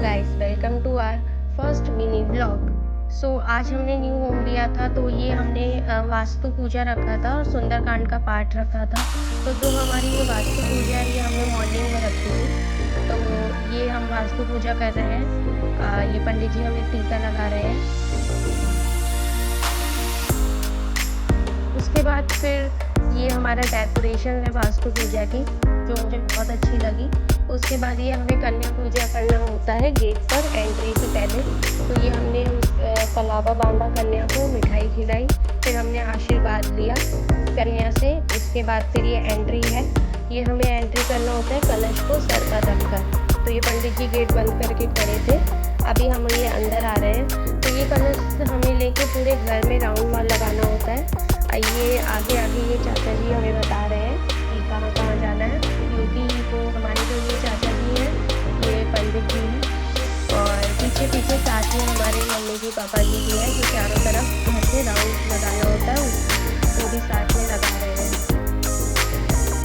Guys, welcome to our first mini blog. आज हमने new home लिया था, तो ये हमने वास्तु पूजा रखा था और सुंदरकांड का पाठ रखा था। तो जो हमारी ये वास्तु पूजा है, ये हमने मॉर्निंग में रखी थी। तो ये हम वास्तु पूजा कर रहे हैं। ये पंडित जी हमें टीका लगा रहे हैं। उसके बाद फिर ये हमारा डेकोरेशन है वास्तु पूजा की, जो मुझे बहुत अच्छी लगी। उसके बाद ये हमें कन्या पूजा करना होता है गेट पर एंट्री से पहले। तो ये हमने कलावा बांधा, कन्या को मिठाई खिलाई, फिर हमने आशीर्वाद लिया कन्या से। उसके बाद फिर ये एंट्री है, ये हमें एंट्री करना होता है कलश को सर पर रखकर। तो ये पंडित जी गेट बंद करके खड़े थे, अभी हम ये अंदर आ रहे हैं। तो ये कलश हमें लेके पूरे घर में राउंड मार लगाना होता है। ये आगे आगे ये चाचा जी हमें बता रहे हैं कि कहाँ कहाँ जाना है, क्योंकि वो हमारे जो ये चाचा जी हैं, ये पंडित जी हैं, और पीछे पीछे साथ में हमारे मम्मी जी पापा जी भी हैं, जो चारों तरफ घर से राउंड लगाना होता है, वो भी साथ में लगा रहे हैं।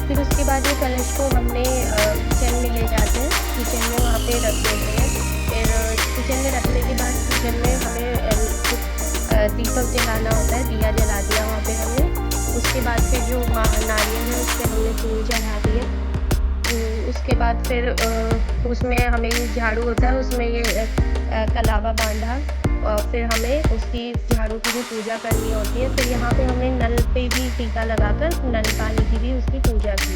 फिर उसके बाद ये कलश को हमने किचन में ले जाते हैं, किचन में वहाँ पे रख देते हैं। फिर किचन में रखने के बाद किचन में हमें दीपक जलाना होता है, दिया जला दिया वहाँ पे हमने। उसके बाद फिर जो नारियल है उस पर हमने फूल चढ़ा दिए। उसके बाद फिर उसमें हमें ये झाड़ू होता है, उसमें ये कलावा बांधा, और फिर हमें उसकी झाड़ू की भी पूजा करनी होती है। तो यहाँ पे हमने नल पे भी टीका लगाकर नल पानी की भी उसकी पूजा की।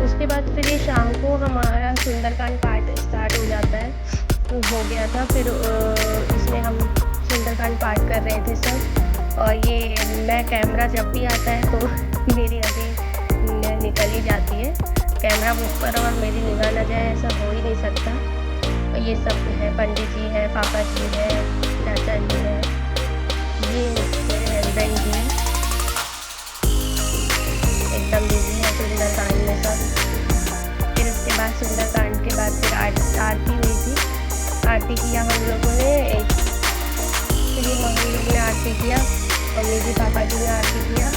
उसके बाद फिर ये शाम को हमारा सुंदरकांड पाठ स्टार्ट हो जाता है, हो गया था। फिर इसमें हम सुंदरकांड पाठ कर रहे थे सब। और ये मैं कैमरा जब भी आता है तो मेरी अभी निकल ही जाती है, कैमरा ऊपर और मेरी निगाह न जाए, ऐसा हो ही नहीं सकता। और ये सब है, पंडित जी हैं, पापा जी हैं, चाचा जी हैं, ये मेरे हस्बैंड जी हैं, एकदम बिजी है सुंदरकांड में सब। फिर उसके बाद सुंदरकांड के बाद फिर आरती हुई थी, आरती किया हम लोगों ने। फिर ये मम्मी लोग ने आरती किया, मम्मी जी पापा जी ने आरती किया।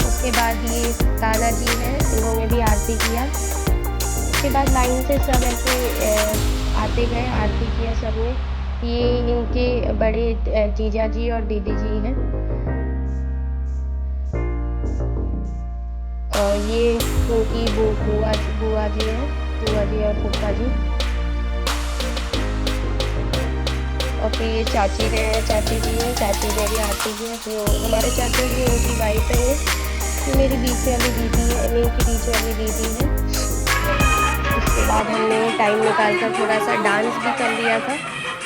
उसके बाद ये ताना जी हैं, इन्होंने भी आरती किया। उसके बाद लाइन से सब ऐसे आते गए, आरती किया सबने। ये इनके बड़े जीजा जी और दीदी जी हैं, और ये उनकी बुआ जी हैं, बुआ जी और फूफा जी। और फिर ये चाची जी हैं, चाची ने भी आरती की है। तो हमारे चाचा जी, उनकी वाइफ है, ये मेरी बीच वाली दीदी है, इनकी बीच वाली दीदी है। उसके बाद हमने टाइम निकाल कर थोड़ा सा डांस भी कर लिया था,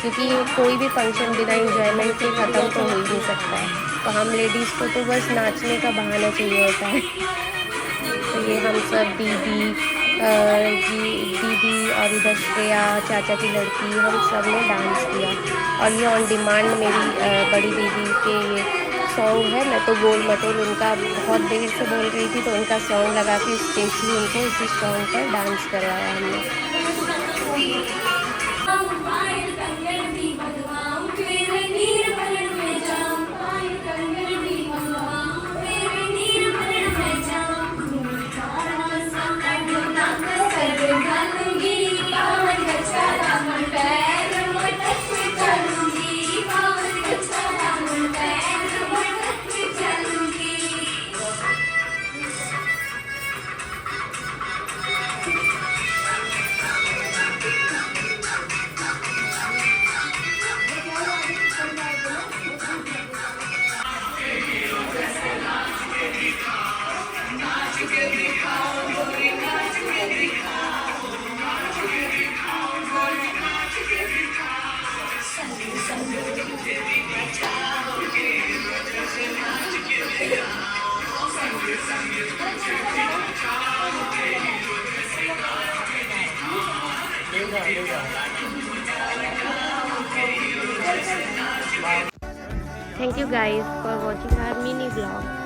क्योंकि कोई भी फंक्शन बिना इंजॉयमेंट के ख़त्म तो हो ही नहीं सकता है। तो हम लेडीज़ को तो बस नाचने का बहाना चाहिए होता है। तो ये हम सब दीदी और इधर श्रेया चाचा की लड़की, हम सब ने डांस किया। और ये ऑन डिमांड मेरी बड़ी दीदी के ये सॉन्ग है, मैं तो गोल मटोल उनका बहुत देर से बोल रही थी, तो उनका सॉन्ग लगा के स्पेशली उनको इसी सॉन्ग पर डांस करवाया हमने। Thank you guys for watching our mini vlog.